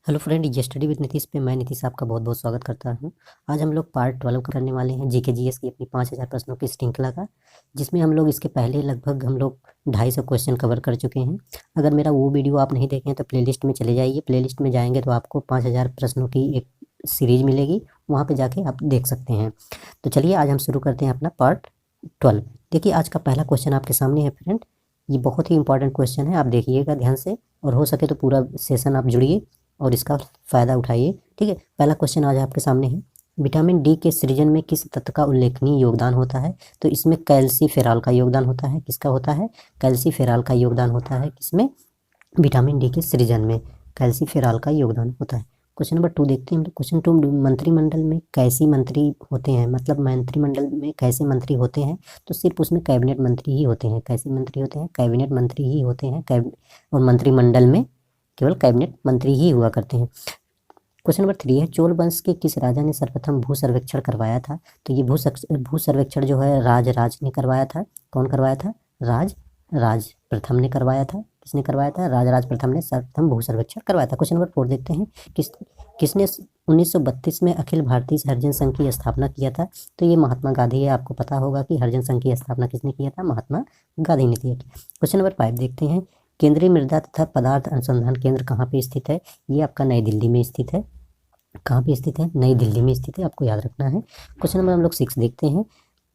Hello friend, ये study with Nitish पे मैं नीतीश आपका बहुत बहुत स्वागत करता हूं। आज हम लोग पार्ट 12 करने वाले हैं जीके जीएस की अपनी 5000 प्रश्नों की श्रृंखला का, जिसमें हम लोग इसके पहले लगभग हम लोग 250 क्वेश्चन कवर कर चुके हैं। अगर मेरा वो वीडियो आप नहीं देखे हैं तो प्लेलिस्ट में चले जाइए। प्लेलिस्ट में जाएंगे तो आपको 5000 प्रश्नों की एक सीरीज मिलेगी, वहाँ पर जाके आप देख सकते हैं। तो चलिए आज हम शुरू करते हैं अपना पार्ट 12। देखिए आज का पहला क्वेश्चन आपके सामने है फ्रेंड। ये बहुत ही इंपॉर्टेंट क्वेश्चन है, आप देखिएगा ध्यान से और हो सके तो पूरा सेशन आप जुड़िए और इसका फ़ायदा उठाइए। ठीक है, पहला क्वेश्चन आज आपके सामने है, विटामिन डी के सृजन में किस तत्व का उल्लेखनीय योगदान होता है? तो इसमें कैल्सीफेरॉल का योगदान होता है। किसका होता है? कैल्सीफेरॉल का योगदान होता है। किसमें? विटामिन डी के सृजन में कैल्सीफेरॉल का योगदान होता है। क्वेश्चन नंबर 2 देखते हैं हम। क्वेश्चन 2, मंत्रिमंडल में कैसी मंत्री होते हैं? मतलब मंत्रिमंडल में कैसे मंत्री होते हैं? तो सिर्फ उसमें कैबिनेट मंत्री ही होते हैं। कैसे मंत्री होते हैं? कैबिनेट मंत्री ही होते हैं। और मंत्रिमंडल में केवल कैबिनेट मंत्री ही हुआ करते हैं। क्वेश्चन नंबर 3 है, चोल वंश के किस राजा ने सर्वप्रथम भू सर्वेक्षण करवाया था? तो ये भू सर्वेक्षण जो है राज ने करवाया था। कौन करवाया था? राज प्रथम ने करवाया था। किसने करवाया था? राज प्रथम ने सर्वप्रथम भू सर्वेक्षण करवाया था। क्वेश्चन नंबर 4 देखते हैं, किसने 1932 में अखिल भारतीय हरिजन संघ की स्थापना किया था? तो ये महात्मा गांधी है। आपको पता होगा कि हरिजन संघ की स्थापना किसने किया था? महात्मा गांधी ने किया। क्वेश्चन नंबर 5 देखते हैं, केंद्रीय मृदा तथा पदार्थ अनुसंधान केंद्र कहाँ पे स्थित है? ये आपका नई दिल्ली में स्थित है। कहाँ पे स्थित है? नई दिल्ली में स्थित है, आपको याद रखना है। क्वेश्चन नंबर हम लोग 6 देखते हैं,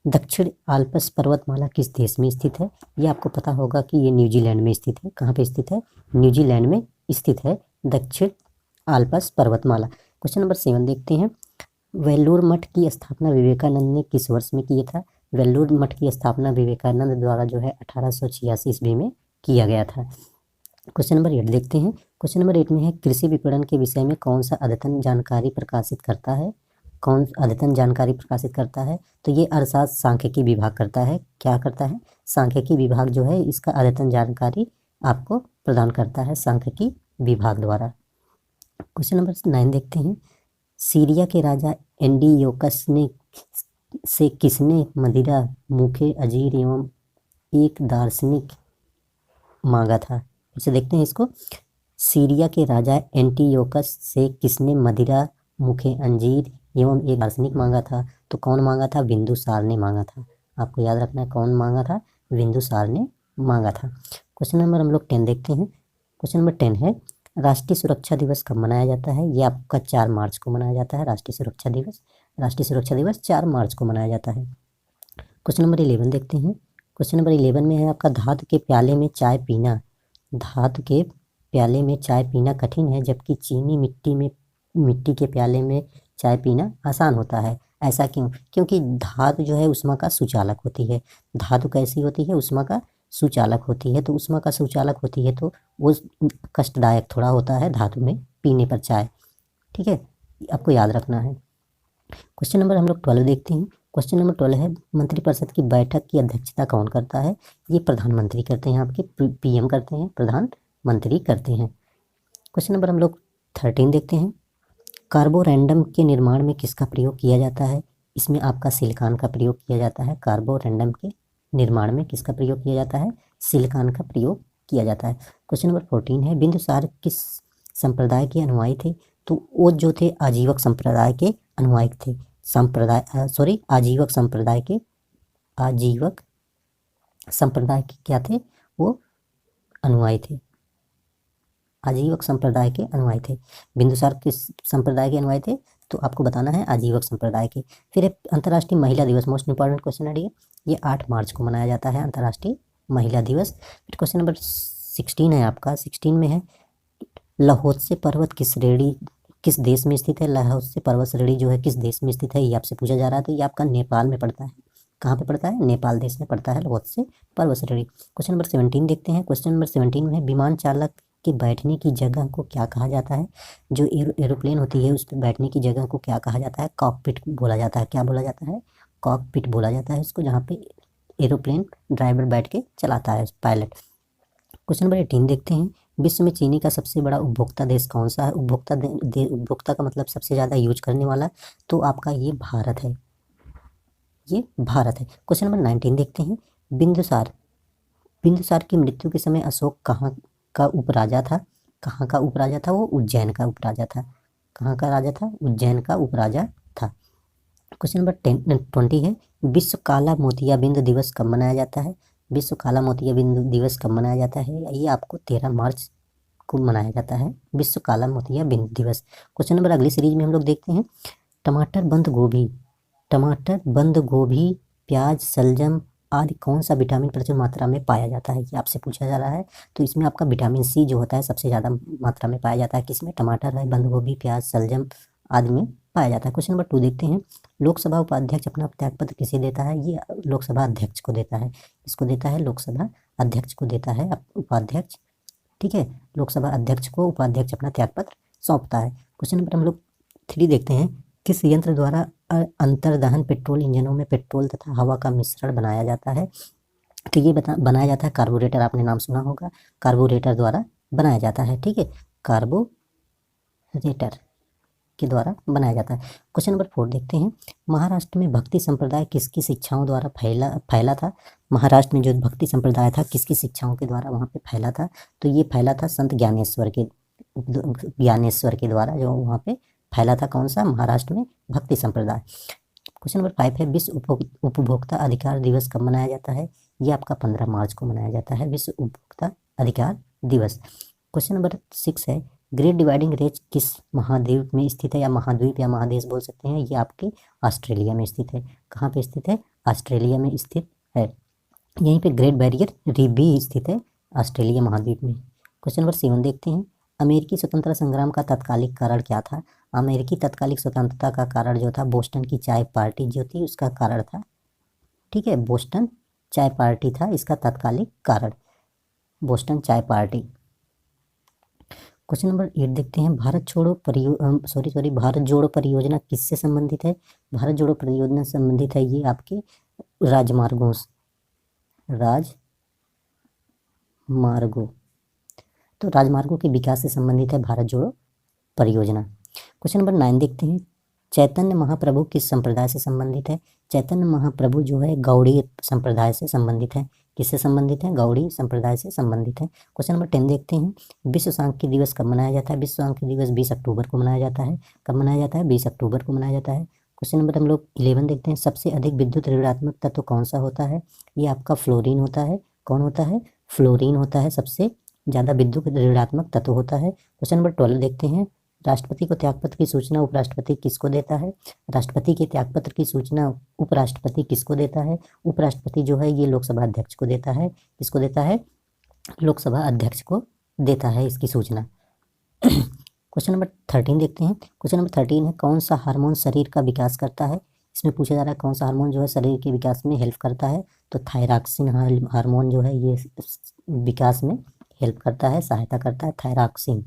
दक्षिण आल्प्स पर्वतमाला किस देश में स्थित है? ये आपको पता होगा कि ये न्यूजीलैंड में स्थित है। कहाँ पे स्थित है? न्यूजीलैंड में स्थित है दक्षिण आल्प्स पर्वतमाला। क्वेश्चन नंबर 7 देखते हैं, वेल्लूर मठ की स्थापना विवेकानंद ने किस वर्ष में किया था? वेल्लूर मठ की स्थापना विवेकानंद द्वारा जो है 1886 ईस्वी में किया गया था। क्वेश्चन नंबर 8 देखते हैं। क्वेश्चन नंबर 8 में है, कृषि विपणन के विषय में कौन सा अद्यतन जानकारी प्रकाशित करता है? कौन अद्यतन जानकारी प्रकाशित करता है? तो ये अर्थशास्त्र सांख्यिकी विभाग करता है। क्या करता है? सांख्यिकी विभाग जो है इसका अद्यतन जानकारी आपको प्रदान करता है सांख्यिकी विभाग द्वारा। क्वेश्चन नंबर 9 देखते हैं, सीरिया के राजा एंटीयोकस ने से किसने मदिरा, मुखे, अजीर एवं एक दार्शनिक मांगा था? फिर से देखते हैं इसको, सीरिया के राजा एंटीयोकस से किसने मदिरा, मुखे, अंजीर एवं एक दार्शनिक मांगा था? तो कौन मांगा था? बिंदुसार ने मांगा था। आपको याद रखना है कौन मांगा था? बिंदुसार ने मांगा था। क्वेश्चन नंबर हम लोग 10 देखते हैं। क्वेश्चन नंबर 10 है, राष्ट्रीय सुरक्षा दिवस कब मनाया जाता है? ये आपका 4 मार्च को मनाया जाता है। राष्ट्रीय सुरक्षा दिवस 4 मार्च को मनाया जाता है। क्वेश्चन नंबर 11 देखते हैं। क्वेश्चन नंबर 11 में है आपका, धातु के प्याले में चाय पीना कठिन है, जबकि चीनी मिट्टी के प्याले में चाय पीना आसान होता है। ऐसा क्यों? क्योंकि धातु जो है उष्मा का सुचालक होती है। धातु कैसी होती है? उष्मा का सुचालक होती है। तो उष्मा का सुचालक होती है तो वो कष्टदायक थोड़ा होता है धातु में पीने पर चाय। ठीक है, आपको याद रखना है। क्वेश्चन नंबर हम लोग 12 देखते हैं। क्वेश्चन नंबर 12 है, मंत्रिपरिषद की बैठक की अध्यक्षता कौन करता है? ये प्रधानमंत्री करते हैं। आपके पीएम करते हैं, प्रधानमंत्री करते हैं। क्वेश्चन नंबर हम लोग 13 देखते हैं, कार्बोरेंडम के निर्माण में किसका प्रयोग किया जाता है? इसमें आपका सिलिकॉन का प्रयोग किया जाता है। कार्बोरेंडम के निर्माण में किसका प्रयोग किया जाता है? सिलिकॉन का प्रयोग किया जाता है। क्वेश्चन नंबर 14 है, बिंदुसार किस संप्रदाय के अनुयायी थे? तो वो जो थे आजीवक संप्रदाय के अनुयायी थे। आजीवक संप्रदाय के क्या थे? वो अनुयायी थे। आजीवक संप्रदाय के अनुयायी थे। बिंदुसार किस संप्रदाय के अनुयायी थे? तो आपको बताना है आजीवक संप्रदाय के। फिर अंतर्राष्ट्रीय महिला दिवस, मोस्ट इंपॉर्टेंट क्वेश्चन है ये 8 मार्च को मनाया जाता है अंतर्राष्ट्रीय महिला दिवस। फिर क्वेश्चन नंबर 16 है आपका। 16 में है, लाहोत्से पर्वत किस देश में स्थित है? लाहोत्से पर्वत श्रेणी जो है किस देश में स्थित है? ये आपसे पूछा जा रहा है। तो ये आपका नेपाल में पड़ता है। कहाँ पे पड़ता है? नेपाल देश में पड़ता है लाहोत्से पर्वत श्रेणी। क्वेश्चन नंबर 17 देखते हैं। क्वेश्चन नंबर 17 में विमान चालक के बैठने की जगह को क्या कहा जाता है? जो एरोप्लेन होती है उस पर बैठने की जगह को क्या कहा जाता है? कॉकपिट बोला जाता है। क्या बोला जाता है? कॉकपिट बोला जाता है उसको, जहाँ पे एरोप्लेन ड्राइवर बैठ के चलाता है, पायलट। क्वेश्चन नंबर 18 देखते हैं, विश्व में चीनी का सबसे बड़ा उपभोक्ता देश कौन सा है? उपभोक्ता का मतलब सबसे ज़्यादा यूज करने वाला, तो आपका ये भारत है। क्वेश्चन नंबर 19 देखते हैं, बिंदुसार की मृत्यु के समय अशोक कहाँ का उपराजा था? कहाँ का उपराजा था वो? उज्जैन का उपराजा था। कहाँ का राजा था? उज्जैन का उपराजा था। क्वेश्चन नंबर 20 है, विश्व काला मोतियाबिंद दिवस कब मनाया जाता है? विश्व काला मोतियाबिंद दिवस कब मनाया जाता है? ये आपको 13 मार्च को मनाया जाता है, विश्व काला मोतियाबिंद दिवस। क्वेश्चन नंबर अगली सीरीज में हम लोग देखते हैं, टमाटर, बंद गोभी, प्याज, शलजम आदि कौन सा विटामिन प्रचुर मात्रा में पाया जाता है? ये आपसे पूछा जा रहा है। तो इसमें आपका विटामिन सी जो होता है सबसे ज़्यादा मात्रा में पाया जाता है। किसमें? टमाटर है, बंद गोभी, प्याज, शलजम आदि में पाया जाता है। क्वेश्चन नंबर 2 देखते हैं, लोकसभा उपाध्यक्ष अपना त्यागपत्र किसे देता है? ये लोकसभा अध्यक्ष को देता है। इसको देता है? लोकसभा अध्यक्ष को देता है उपाध्यक्ष। ठीक है, लोकसभा अध्यक्ष को उपाध्यक्ष अपना त्यागपत्र सौंपता है। क्वेश्चन नंबर हम लोग 3 देखते हैं, किस यंत्र द्वारा अंतर्दहन पेट्रोल इंजनों में पेट्रोल तथा हवा का मिश्रण बनाया जाता है? तो ये बनाया जाता है कार्बोरेटर, आपने नाम सुना होगा, कार्बोरेटर द्वारा बनाया जाता है। ठीक है, कार्बोरेटर के द्वारा बनाया जाता है। क्वेश्चन नंबर 4 देखते हैं, महाराष्ट्र में भक्ति संप्रदाय किसकी शिक्षाओं द्वारा फैला था? महाराष्ट्र में जो भक्ति संप्रदाय था किसकी शिक्षाओं के द्वारा वहाँ पे फैला था? तो ये फैला था संत ज्ञानेश्वर के द्वारा जो वहाँ पे फैला था। कौन सा? महाराष्ट्र में भक्ति संप्रदाय। क्वेश्चन नंबर 5 है, विश्व उपभोक्ता अधिकार दिवस कब मनाया जाता है? ये आपका 15 मार्च को मनाया जाता है, विश्व उपभोक्ता अधिकार दिवस। क्वेश्चन नंबर 6 है, ग्रेट डिवाइडिंग रेंज किस महाद्वीप में स्थित है? या महाद्वीप या महादेश बोल सकते हैं। ये आपके ऑस्ट्रेलिया में स्थित है। कहाँ पे स्थित है? ऑस्ट्रेलिया में स्थित है। यहीं पे ग्रेट बैरियर रीफ भी स्थित है ऑस्ट्रेलिया महाद्वीप में। क्वेश्चन नंबर 7 देखते हैं, अमेरिकी स्वतंत्रता संग्राम का तत्कालिक कारण क्या था? अमेरिकी तत्कालिक स्वतंत्रता का कारण जो था बोस्टन की चाय पार्टी जो थी उसका कारण था। ठीक है, बोस्टन चाय पार्टी था इसका तत्कालिक कारण, बोस्टन चाय पार्टी। क्वेश्चन नंबर 8 देखते हैं, भारत जोड़ो परियोजना किससे संबंधित है? भारत जोड़ो परियोजना संबंधित है ये आपके राजमार्गों तो राजमार्गों के विकास से संबंधित है भारत जोड़ो परियोजना। क्वेश्चन नंबर 9 देखते हैं, चैतन्य महाप्रभु किस संप्रदाय से संबंधित है? चैतन्य महाप्रभु जो है गौड़ी संप्रदाय से संबंधित है। किससे संबंधित है? गौड़ी संप्रदाय से संबंधित है। क्वेश्चन नंबर 10 देखते हैं, विश्व सांख्यिकी दिवस कब मनाया जाता है? विश्व सांख्यिकी दिवस 20 अक्टूबर को मनाया जाता है। कब मनाया जाता है? 20 अक्टूबर को मनाया जाता है। क्वेश्चन नंबर हम लोग 11 देखते हैं, सबसे अधिक विद्युत ऋणात्मक तत्व कौन सा होता है? ये आपका फ्लोरीन होता है। कौन होता है? फ्लोरीन होता है, सबसे ज़्यादा विद्युत ऋणात्मक तत्व होता है। क्वेश्चन नंबर 12 देखते हैं, राष्ट्रपति को त्यागपत्र की सूचना उपराष्ट्रपति किसको देता है? राष्ट्रपति के त्यागपत्र की सूचना उपराष्ट्रपति किसको देता है? उपराष्ट्रपति जो है ये लोकसभा अध्यक्ष को देता है। किसको देता है? लोकसभा अध्यक्ष को देता है इसकी सूचना। क्वेश्चन नंबर 13 देखते हैं, क्वेश्चन नंबर 13 है, कौन सा हार्मोन शरीर का विकास करता है? इसमें पूछा जा रहा है कौन सा हार्मोन जो है शरीर के विकास में हेल्प करता है? तो थायरॉक्सिन हार्मोन जो है ये विकास में हेल्प करता है, सहायता करता है, थायरॉक्सिन।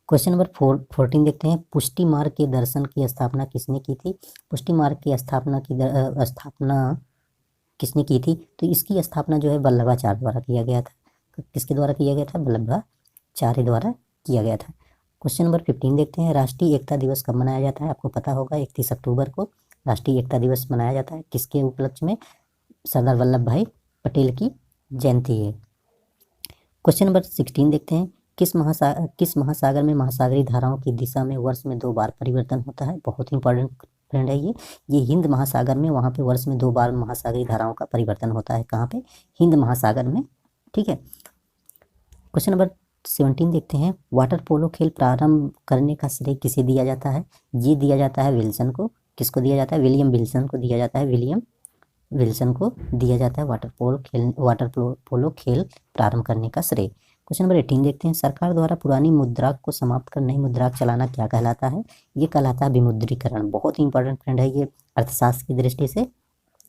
क्वेश्चन नंबर 14 देखते हैं, पुष्टि मार्ग के दर्शन की स्थापना किसने की थी? पुष्टि मार्ग की स्थापना किसने की थी? तो इसकी स्थापना जो है वल्लभाचार्य द्वारा किया गया था। किसके द्वारा किया गया था? वल्लभाचार्य द्वारा किया गया था। क्वेश्चन नंबर 15 देखते हैं, राष्ट्रीय एकता दिवस कब मनाया जाता है? आपको पता होगा 31 अक्टूबर को राष्ट्रीय एकता दिवस मनाया जाता है। किसके उपलक्ष्य में? सरदार वल्लभ भाई पटेल की जयंती है। क्वेश्चन नंबर 16 देखते हैं, किस महासागर में महासागरीय धाराओं की दिशा में वर्ष में 2 बार परिवर्तन होता है? बहुत इंपॉर्टेंट फ्रेंड है ये हिंद महासागर में, वहाँ पे वर्ष में 2 बार महासागरीय धाराओं का परिवर्तन होता है। कहाँ पे? हिंद महासागर में। ठीक है, क्वेश्चन नंबर 17 देखते हैं, वाटर पोलो खेल प्रारंभ करने का श्रेय किसे दिया जाता है? ये दिया जाता है विल्सन को। किसको दिया जाता है? विलियम विल्सन को दिया जाता है। विलियम विल्सन को दिया जाता है वाटर पोलो खेल प्रारंभ करने का श्रेय। क्वेश्चन नंबर 18 देखते हैं, सरकार द्वारा पुरानी मुद्रा को समाप्त कर नई मुद्रा चलाना क्या कहलाता है? ये कहलाता है विमुद्रीकरण। बहुत ही इंपॉर्टेंट फ्रेंड है ये, अर्थशास्त्र की दृष्टि से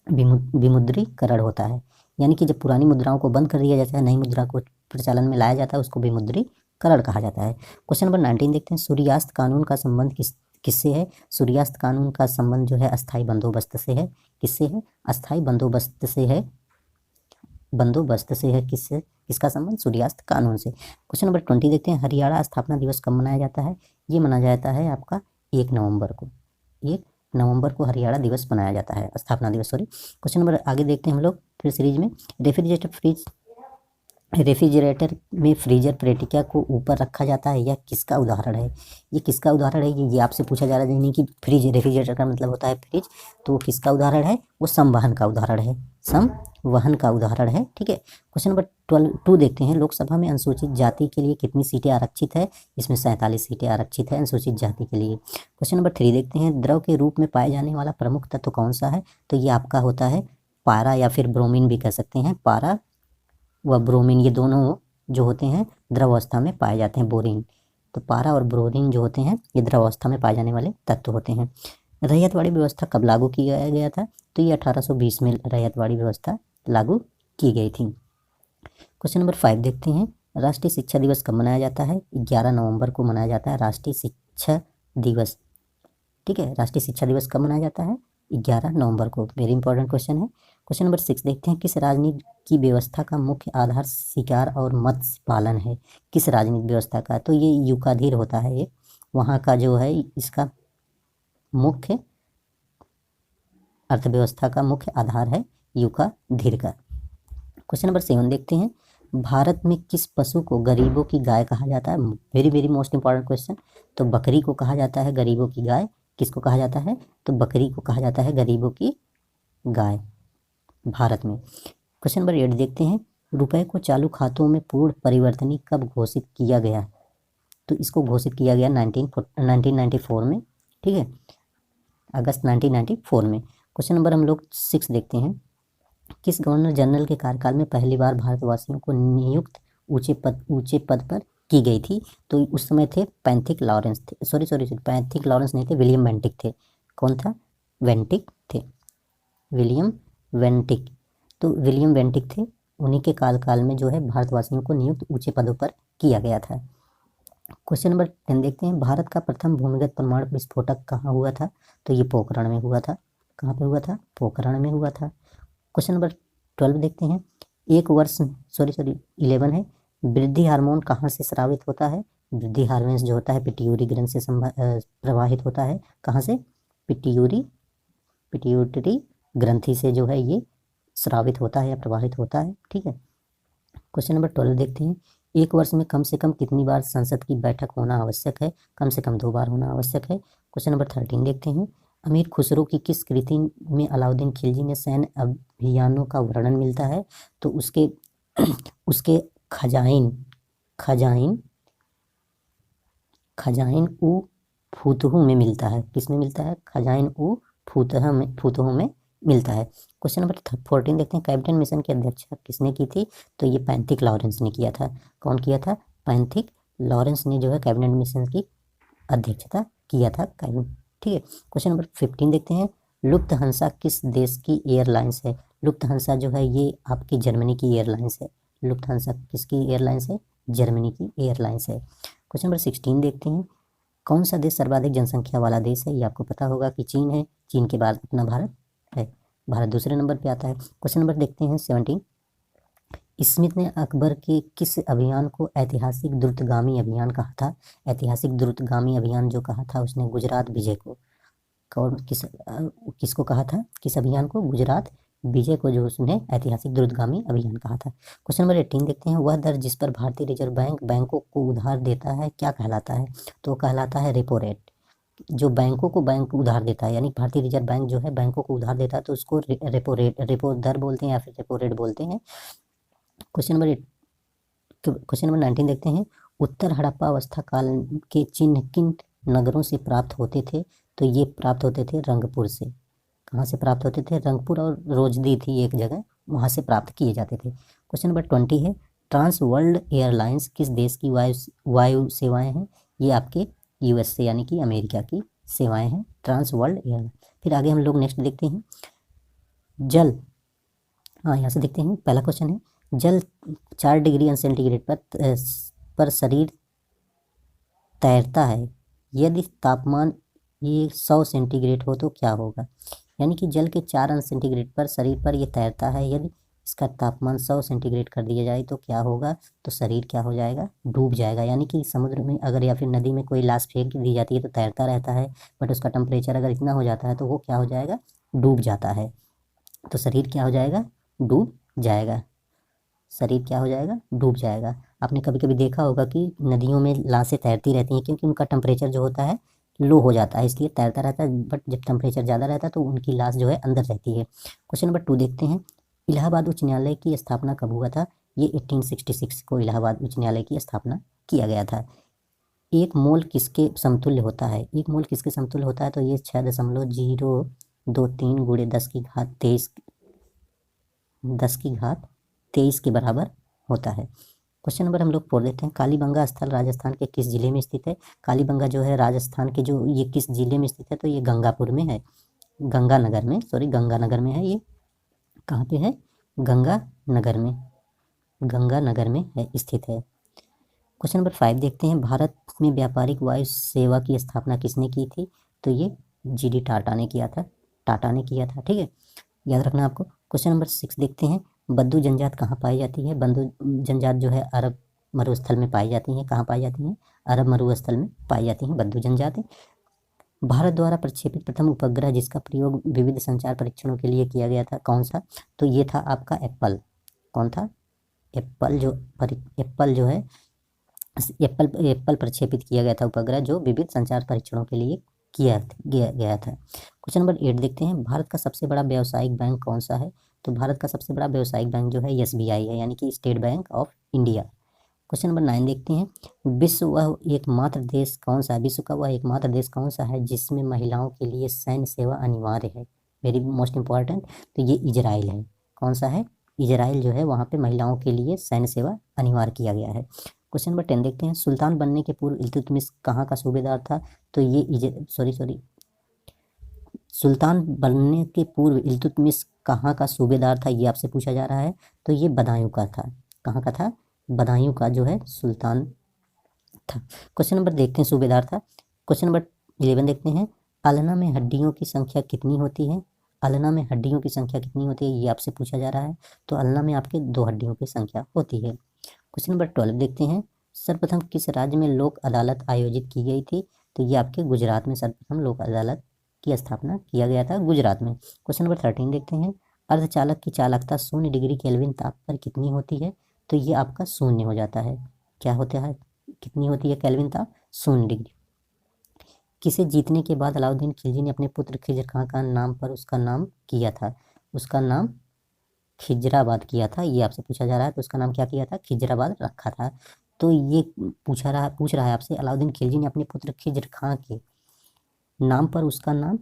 विमुद्रीकरण होता है। यानी कि जब पुरानी मुद्राओं को बंद कर दिया जाता है, नई मुद्रा को प्रचलन में लाया जाता है, उसको विमुद्रीकरण कहा जाता है। क्वेश्चन नंबर 19 देखते हैं, सूर्यास्त कानून का संबंध किससे है? सूर्यास्त कानून का संबंध जो है अस्थायी बंदोबस्त से है। किससे है? अस्थायी बंदोबस्त से है। किससे? किसका संबंध? सूर्यास्त कानून से। क्वेश्चन नंबर 20 देखते हैं, हरियाणा स्थापना दिवस कब मनाया जाता है? ये मनाया जाता है आपका 1 नवंबर को। 1 नवंबर को हरियाणा दिवस मनाया जाता है, स्थापना दिवस। क्वेश्चन नंबर आगे देखते हैं हम लोग फिर सीरीज में, रेफ्रिजरेटर फ्रिज रेफ्रिजरेटर में फ्रीजर प्रेटिका को ऊपर रखा जाता है, यह किसका उदाहरण है? ये किसका उदाहरण है? ये आपसे पूछा जा रहा है, नहीं कि फ्रिज, रेफ्रिजरेटर का मतलब होता है फ्रिज, तो वो किसका उदाहरण है? वो संवहन का उदाहरण है, संवहन का उदाहरण है। ठीक है, क्वेश्चन नंबर 2 देखते हैं। लोकसभा में अनुसूचित जाति के लिए कितनी सीटें आरक्षित है? इसमें 47 सीटें आरक्षित है अनुसूचित जाति के लिए। क्वेश्चन नंबर 3 देखते हैं। द्रव के रूप में पाए जाने वाला प्रमुख तत्व कौन सा है? तो ये आपका होता है पारा, या फिर ब्रोमीन भी कह सकते हैं। पारा व ब्रोमीन, ये दोनों जो होते हैं द्रव अवस्था में पाए जाते हैं। बोरिन, तो पारा और ब्रोमीन जो होते हैं ये द्रव अवस्था में पाए जाने वाले तत्व होते हैं। रैयतवाड़ी व्यवस्था कब लागू किया गया था? तो ये 1820 में रैयतवाड़ी व्यवस्था लागू की गई थी। क्वेश्चन नंबर 5 देखते हैं। राष्ट्रीय शिक्षा दिवस कब मनाया जाता है? 11 नवंबर को मनाया जाता है राष्ट्रीय शिक्षा दिवस। ठीक है, राष्ट्रीय शिक्षा दिवस कब मनाया जाता है? 11 नवंबर को। वेरी इंपॉर्टेंट क्वेश्चन है। क्वेश्चन नंबर 6 देखते हैं। किस राजनीति की व्यवस्था का मुख्य आधार शिकार और मत्स्य पालन है? किस राजनीतिक व्यवस्था का? तो ये यूकाधीर होता है, ये वहाँ का जो है इसका मुख्य अर्थव्यवस्था का मुख्य आधार है यूकाधीर का। क्वेश्चन नंबर 7 देखते हैं। भारत में किस पशु को गरीबों की गाय कहा जाता है? Very very most important question. तो बकरी को कहा जाता है गरीबों की गाय। किसको कहा जाता है? तो बकरी को कहा जाता है गरीबों की गाय भारत में। क्वेश्चन नंबर 8 देखते हैं। रुपए को चालू खातों में पूर्ण परिवर्तनीय कब घोषित किया गया? तो इसको घोषित किया गया 1994 में। ठीक है, अगस्त 1994 में। क्वेश्चन नंबर हम लोग 6 देखते हैं। किस गवर्नर जनरल के कार्यकाल में पहली बार भारतवासियों को नियुक्त ऊंचे पद पर की गई थी? तो उस समय थे पैंथिक लॉरेंस थे, सॉरी पैंथिक लॉरेंस नहीं थे, विलियम वेंटिक थे। कौन था? वेंटिक थे, विलियम वेंटिक। तो विलियम वेंटिक थे, उन्हीं के काल में जो है भारतवासियों को नियुक्त ऊंचे पदों पर किया गया था। क्वेश्चन नंबर 10 देखते हैं। भारत का प्रथम भूमिगत परमाणु विस्फोटक कहाँ हुआ था? तो ये पोखरण में हुआ था। कहाँ पे हुआ था? पोखरण में हुआ था। क्वेश्चन नंबर 12 देखते हैं। 11 है। वृद्धि हार्मोन कहाँ से स्रावित होता है? वृद्धि हार्मोन जो होता है पिट्यूटरी ग्रंथि से प्रवाहित होता है। कहाँ से? पिट्यूटरी ग्रंथि से जो है ये स्रावित होता है या प्रवाहित होता है। ठीक है, क्वेश्चन नंबर 12 देखते हैं। एक वर्ष में कम से कम कितनी बार संसद की बैठक होना आवश्यक है? कम से कम 2 बार होना आवश्यक है। क्वेश्चन नंबर 13 देखते हैं। अमीर खुसरो की किस कृति में अलाउद्दीन खिलजी ने सैन्य अभियानों का वर्णन मिलता है? तो उसके उसके खजाइन उ फुतहू में मिलता है। किसमें मिलता है? खजाइन उ फुतहू में मिलता है। क्वेश्चन नंबर 14 देखते हैं। कैबिनेट मिशन की अध्यक्षता किसने की थी? तो ये पैंथिक लॉरेंस ने किया था। कौन किया था? पैंथिक लॉरेंस ने जो है कैबिनेट मिशन की अध्यक्षता किया था। ठीक है, क्वेश्चन नंबर 15 देखते हैं। लुफ्थहान्सा किस देश की एयरलाइंस है? लुफ्थहान्सा जो है ये आपकी जर्मनी की एयरलाइंस है। लुफ्थहान्सा किसकी एयरलाइंस है? जर्मनी की एयरलाइंस है। क्वेश्चन नंबर 16 देखते हैं। कौन सा देश सर्वाधिक जनसंख्या वाला देश है? ये आपको पता होगा कि चीन है। चीन के बाद अपना भारत है। भारत दूसरे नंबर पे आता है। क्वेश्चन नंबर देखते हैं 17। स्मिथ ने अकबर के किस अभियान को ऐतिहासिक द्रुतगामी अभियान कहा था? ऐतिहासिक द्रुतगामी अभियान जो कहा था उसने गुजरात विजय को। कौन किसको कहा था? किस अभियान को? गुजरात विजय को जो उसने ऐतिहासिक द्रुतगामी अभियान कहा था। क्वेश्चन नंबर 18 देखते हैं। वह दर जिस पर भारतीय रिजर्व बैंक बैंकों को उधार देता है क्या कहलाता है? तो कहलाता है रेपो रेट। जो बैंकों को बैंक उधार देता है, यानी भारतीय रिजर्व बैंक जो है बैंकों को उधार देता है, तो उसको रेपो दर बोलते हैं या फिर रेपो रेट बोलते हैं। क्वेश्चन नंबर 19 देखते हैं। उत्तर हड़प्पा अवस्था काल के चिन्ह किन नगरों से प्राप्त होते थे? तो ये प्राप्त होते थे रंगपुर से। कहाँ से प्राप्त होते थे? रंगपुर और रोजदी थी एक जगह, वहाँ से प्राप्त किए जाते थे। क्वेश्चन नंबर 20 है। ट्रांस वर्ल्ड एयरलाइंस किस देश की वायु सेवाएं हैं? ये आपके यूएस से यानी कि अमेरिका की सेवाएं हैं ट्रांस वर्ल्ड एयरलाइंस। फिर आगे हम लोग नेक्स्ट देखते हैं। जल, यहाँ से देखते हैं। पहला क्वेश्चन है। जल 4 डिग्री सेंटीग्रेड पर शरीर तैरता है, यदि तापमान ये 100 सेंटीग्रेड हो तो क्या होगा? यानी कि जल के 4 अंश सेंटीग्रेड पर शरीर पर ये तैरता है, यदि इसका तापमान 100 सेंटीग्रेड कर दिया जाए तो क्या होगा? तो शरीर क्या हो जाएगा? डूब जाएगा। यानी कि समुद्र में अगर या फिर नदी में कोई लाश फेंक दी जाती है तो तैरता रहता है, बट उसका टेम्परेचर अगर इतना हो जाता है तो वो क्या हो जाएगा? डूब जाता है। तो शरीर क्या हो जाएगा? डूब जाएगा। शरीर क्या हो जाएगा, डूब जाएगा। आपने कभी कभी देखा होगा कि नदियों में लाशें तैरती रहती हैं, क्योंकि उनका टेम्परेचर जो होता है लो हो जाता है, इसलिए तैरता रहता है, बट जब टेम्परेचर ज़्यादा रहता है तो उनकी लाश जो है अंदर रहती है। क्वेश्चन नंबर 2 देखते हैं, इलाहाबाद उच्च न्यायालय की स्थापना कब हुआ था? ये 1866 को इलाहाबाद उच्च न्यायालय की स्थापना किया गया था। एक मोल किसके समतुल्य होता है? एक मोल किसके समतुल्य होता है? तो ये 6.023 गुणे 10 की घात 23 के बराबर होता है। क्वेश्चन नंबर हम लोग पढ़ लेते हैं, कालीबंगा स्थल राजस्थान के किस जिले में स्थित है? कालीबंगा जो है राजस्थान के जो ये किस जिले में स्थित है? तो ये गंगापुर में है, गंगानगर में है। ये कहाँ पे है? गंगानगर में है, स्थित है। क्वेश्चन नंबर 5 देखते हैं, भारत में व्यापारिक वायु सेवा की स्थापना किसने की थी? तो ये GD टाटा ने किया था, ठीक है, याद रखना आपको। क्वेश्चन नंबर 6 देखते हैं, बद्दू जनजात कहाँ पाई जाती है? बद्दू जनजात जो है अरब मरुस्थल में पाई जाती हैं। कहाँ पाई जाती हैं? अरब मरुस्थल में पाई जाती हैं बद्दू जनजाति। भारत द्वारा प्रक्षेपित प्रथम उपग्रह जिसका प्रयोग विविध संचार परीक्षणों के लिए किया गया था, कौन सा? तो ये था आपका एप्पल। कौन था? एप्पल जो है एप्पल प्रक्षेपित किया गया था उपग्रह, जो विविध संचार परीक्षणों के लिए किया गया था। क्वेश्चन नंबर 8 देखते हैं, भारत का सबसे बड़ा व्यावसायिक बैंक कौन सा है? तो भारत का सबसे बड़ा व्यावसायिक बैंक जो है SBI है, यानी कि state bank of India. Question number 9 देखते हैं, विश्व का वह एकमात्र देश कौन सा है जिसमें महिलाओं के लिए सैन्य सेवा अनिवार्य है? वेरी मोस्ट इंपॉर्टेंट, तो ये इजराइल है। कौन सा है? इजराइल जो है, वहाँ पे महिलाओं के लिए सैन्य सेवा अनिवार्य किया गया है। क्वेश्चन नंबर 10 देखते हैं, सुल्तान बनने के पूर्व इल्तुतमिश कहाँ का सूबेदार था? तो ये सुल्तान बनने के पूर्व इल्तुतमिश कहाँ का सूबेदार था, ये आपसे पूछा जा रहा है। तो ये बदायूं का था। कहाँ का था? बदायूं का जो है सुल्तान था। क्वेश्चन नंबर देखते हैं, सूबेदार था। क्वेश्चन नंबर 11 देखते हैं, अलना में हड्डियों की संख्या कितनी होती है? ये आपसे पूछा जा रहा है। तो अलना में आपके 2 हड्डियों की संख्या होती है। क्वेश्चन नंबर 12 देखते हैं, सर्वप्रथम किस राज्य में लोक अदालत आयोजित की गई थी? तो ये आपके गुजरात में सर्वप्रथम लोक अदालत की स्थापना किया गया था, गुजरात में। क्वेश्चन नंबर 13 देखते हैं, अर्धचालक की चालकता 0 डिग्री केल्विन ताप पर कितनी होती है? तो ये आपका 0 हो जाता है। क्या होता है? कितनी होती है केल्विन ताप? 0 डिग्री। किसे जीतने के बाद अलाउद्दीन खिलजी ने अपने पुत्र खिज्र खां का नाम पर उसका नाम किया था? उसका नाम खिजराबाद किया था, ये आपसे पूछा जा रहा है। तो उसका नाम क्या किया था? खिजराबाद रखा था। तो ये पूछ रहा है आपसे, अलाउद्दीन खिलजी ने अपने पुत्र खिज्र खां के नाम पर उसका नाम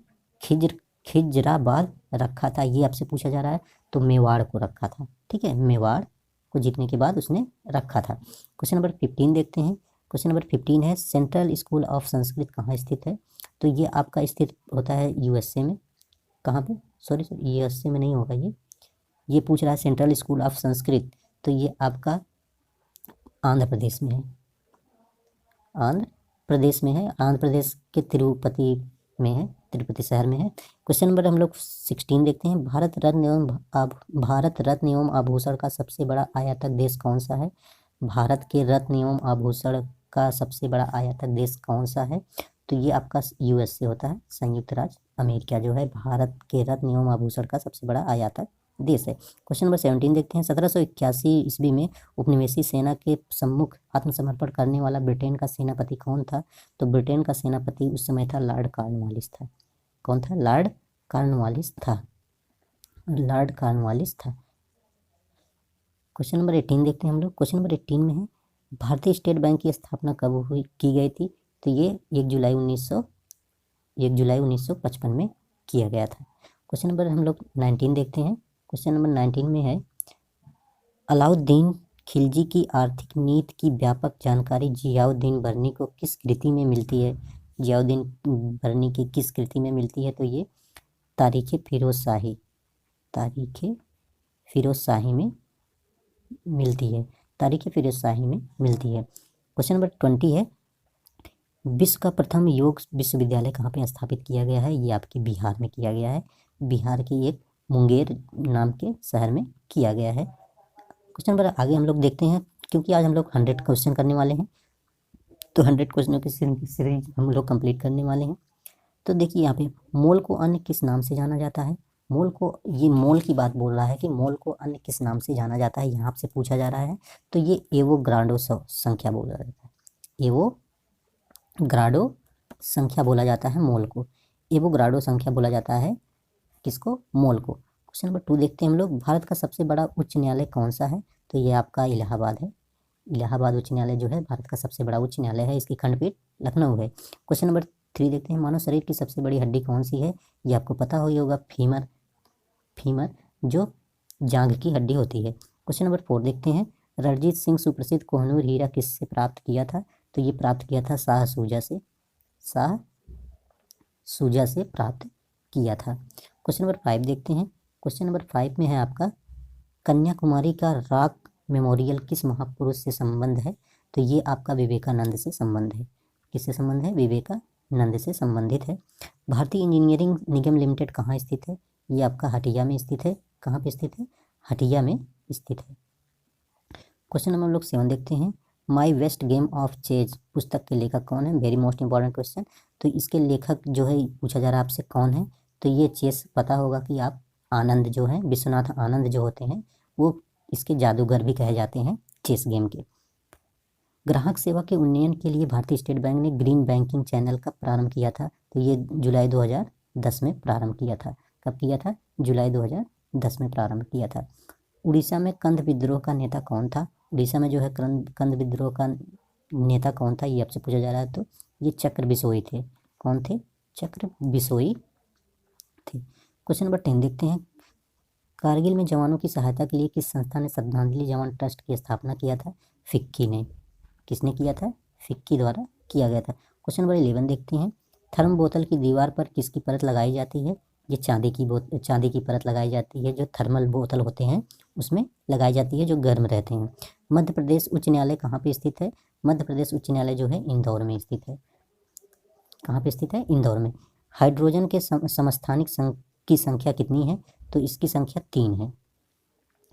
खिजराबाद रखा था, ये आपसे पूछा जा रहा है। तो मेवाड़ को रखा था, ठीक है, मेवाड़ को जीतने के बाद उसने रखा था। क्वेश्चन नंबर 15 देखते हैं। क्वेश्चन नंबर 15 है, सेंट्रल स्कूल ऑफ संस्कृत कहाँ स्थित है? तो ये आपका स्थित होता है USA में। कहाँ पे? सॉरी USA में नहीं होगा, ये पूछ रहा है सेंट्रल स्कूल ऑफ संस्कृत, तो ये आपका आंध्र प्रदेश में है। आंध्र प्रदेश के तिरुपति शहर में है। क्वेश्चन नंबर हम लोग 16 देखते हैं, भारत रत्न एवं आभूषण का सबसे बड़ा आयातक देश कौन सा है? भारत के रत्न एवं आभूषण का सबसे बड़ा आयातक देश कौन सा है? तो ये आपका USA होता है, संयुक्त राज्य अमेरिका जो है भारत के रत्न एवं आभूषण का सबसे बड़ा आयातक देश है। क्वेश्चन नंबर 17 देखते हैं, 1781 ईस्वी में उपनिवेशी सेना के सम्मुख आत्मसमर्पण करने वाला ब्रिटेन का सेनापति कौन था? तो ब्रिटेन का सेनापति उस समय था लॉर्ड कॉर्नवालिस था। कौन था? लॉर्ड कॉर्नवालिस था। क्वेश्चन नंबर 18 देखते हैं हम लोग। क्वेश्चन नंबर 18 में है, भारतीय स्टेट बैंक की स्थापना कब की गई थी? तो ये 1 जुलाई 1955 में किया गया था। क्वेश्चन नंबर हम लोग 19 देखते हैं। क्वेश्चन नंबर 19 में है, अलाउद्दीन खिलजी की आर्थिक नीति की व्यापक जानकारी जियाउद्दीन बर्नी को किस कृति में मिलती है? जियाउद्दीन बर्नी की किस कृति में मिलती है? तो ये तारीख़ फिरोज शाही में मिलती है। क्वेश्चन नंबर 20 है, विश्व का प्रथम योग विश्वविद्यालय कहाँ पे स्थापित किया गया है? ये आपके बिहार में किया गया है। बिहार की एक मुंगेर नाम के शहर में किया गया है। क्वेश्चन नंबर आगे हम लोग देखते हैं, क्योंकि आज हम लोग 100 क्वेश्चन करने वाले हैं, तो 100 क्वेश्चनों की सीरीज हम लोग कंप्लीट करने वाले हैं। तो देखिए यहाँ पे, मोल को अन्य किस नाम से जाना जाता है? मोल को, ये मोल की बात बोल रहा है कि मोल को अन्य किस नाम से जाना जाता है, यहाँ से पूछा जा रहा है। तो ये एवोग्राडो संख्या बोला जाता है, एवोग्राडो संख्या बोला जाता है मोल को, एवोग्राडो संख्या बोला जाता है किसको, मोल को। क्वेश्चन नंबर 2 देखते हैं हम लोग, भारत का सबसे बड़ा उच्च न्यायालय कौन सा है? तो ये आपका इलाहाबाद है, इलाहाबाद उच्च न्यायालय जो है भारत का सबसे बड़ा उच्च न्यायालय है, इसकी खंडपीठ लखनऊ है। क्वेश्चन नंबर 3 देखते हैं, मानव शरीर की सबसे बड़ी हड्डी कौन सी है? ये आपको पता ही होगा, फीमर, फीमर जो जांघ की हड्डी होती है। क्वेश्चन नंबर 4 देखते हैं, रणजीत सिंह सुप्रसिद्ध कोहिनूर हीरा किससे प्राप्त किया था? तो ये प्राप्त किया था शाह सूजा से, शाह सूजा से प्राप्त किया था। क्वेश्चन नंबर 5 देखते हैं, क्वेश्चन नंबर 5 में है आपका, कन्याकुमारी का रॉक मेमोरियल किस महापुरुष से संबंध है? तो ये आपका विवेकानंद से संबंध है। किससे संबंध है? विवेकानंद से संबंधित है। भारतीय इंजीनियरिंग निगम लिमिटेड कहाँ स्थित है? ये आपका हटिया में स्थित है। कहाँ पे स्थित है? हटिया में स्थित है। क्वेश्चन नंबर हम लोग 7 देखते हैं, माई वेस्ट गेम ऑफ चेज पुस्तक के लेखक कौन है? Very most important question. तो इसके लेखक जो है पूछा जा रहा है आपसे कौन है? तो ये चेस पता होगा कि आप, आनंद जो है, विश्वनाथ आनंद जो होते हैं वो इसके जादूगर भी कहे जाते हैं चेस गेम के। ग्राहक सेवा के उन्नयन के लिए भारतीय स्टेट बैंक ने ग्रीन बैंकिंग चैनल कब प्रारंभ किया था? तो ये जुलाई 2010 में प्रारंभ किया था। कब किया था? जुलाई 2010 में प्रारंभ किया था। उड़ीसा में कंध विद्रोह का नेता कौन था? उड़ीसा में जो है कंध विद्रोह का नेता कौन था, ये आपसे पूछा जा रहा है। तो ये चक्र बिसोई थे। कौन थे? चक्र बिसोई थे। क्वेश्चन नंबर 10 देखते हैं, कारगिल में जवानों की सहायता के लिए किस संस्था ने श्रद्धांजलि जवान ट्रस्ट की स्थापना किया था? फिक्की ने। किसने किया था? फिक्की द्वारा किया गया था। क्वेश्चन नंबर 11 देखते हैं, थर्म बोतल की दीवार पर किसकी परत लगाई जाती है? ये चांदी की परत लगाई जाती है, जो थर्मल बोतल होते हैं उसमें लगाई जाती है, जो गर्म रहते हैं। मध्य प्रदेश उच्च न्यायालय कहाँ पे स्थित है? मध्य प्रदेश उच्च न्यायालय जो है इंदौर में स्थित है। कहाँ पे स्थित है? इंदौर में। हाइड्रोजन के समस्थानिक की संख्या कितनी है? तो इसकी संख्या 3 है।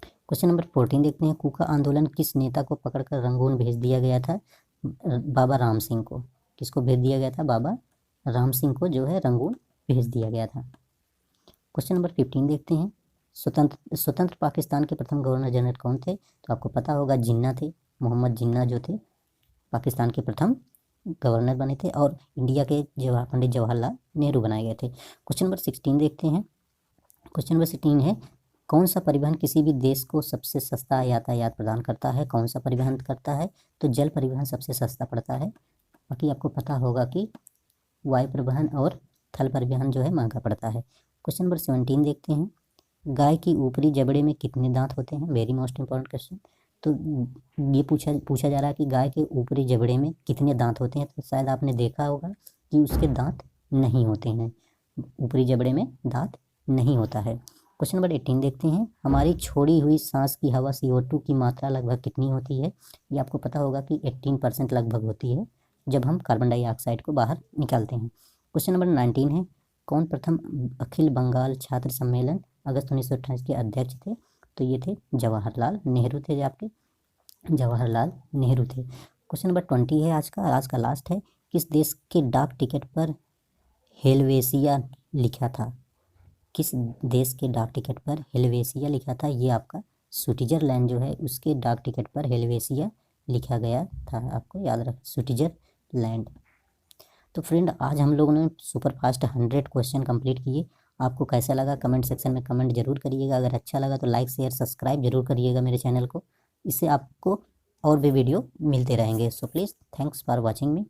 क्वेश्चन नंबर 14 देखते हैं, कूका आंदोलन किस नेता को पकड़कर रंगून भेज दिया गया था? बाबा राम सिंह को। किसको भेज दिया गया था? बाबा राम सिंह को जो है रंगून भेज दिया गया था। क्वेश्चन नंबर 15 देखते हैं, स्वतंत्र पाकिस्तान के प्रथम गवर्नर जनरल कौन थे? तो आपको पता होगा, जिन्ना थे, मोहम्मद जिन्ना जो थे पाकिस्तान के प्रथम गवर्नर बने थे, और इंडिया के पंडित जवाहरलाल नेहरू बनाए गए थे। क्वेश्चन नंबर 16 देखते हैं, क्वेश्चन नंबर 16 है, कौन सा परिवहन किसी भी देश को सबसे सस्ता यातायात प्रदान करता है? कौन सा परिवहन करता है? तो जल परिवहन सबसे सस्ता पड़ता है। बाकी आपको पता होगा कि वायु परिवहन और थल परिवहन जो है महंगा पड़ता है। क्वेश्चन नंबर 17 देखते हैं, गाय की ऊपरी जबड़े में कितने दांत होते हैं? Very most important question. तो ये पूछा जा रहा है कि गाय के ऊपरी जबड़े में कितने दांत होते हैं। तो शायद आपने देखा होगा कि उसके दांत नहीं होते हैं, ऊपरी जबड़े में दांत नहीं होता है। क्वेश्चन नंबर 18 देखते हैं, हमारी छोड़ी हुई सांस की हवा CO2 की मात्रा लगभग कितनी होती है? ये आपको पता होगा कि 18% लगभग होती है जब हम कार्बन डाइऑक्साइड को बाहर निकालते हैं। क्वेश्चन नंबर 19 है, कौन प्रथम अखिल बंगाल छात्र सम्मेलन अगस्त 1928 के अध्यक्ष थे? तो ये थे जवाहरलाल नेहरू थे, आपके जवाहरलाल नेहरू थे। क्वेश्चन नंबर 20 है आज का लास्ट है, किस देश के डाक टिकट पर हेलवेसिया लिखा था? किस देश के डाक टिकट पर हेलवेसिया लिखा था? ये आपका स्विट्जरलैंड जो है उसके डाक टिकट पर हेलवेसिया लिखा गया था। आपको याद रख, स्विट्जरलैंड। तो फ्रेंड, आज हम लोगों ने सुपर फास्ट 100 क्वेश्चन कंप्लीट किए। आपको कैसा लगा कमेंट सेक्शन में कमेंट जरूर करिएगा। अगर अच्छा लगा तो लाइक शेयर सब्सक्राइब जरूर करिएगा मेरे चैनल को। इससे आपको और भी वीडियो मिलते रहेंगे। So please, thanks for watching me.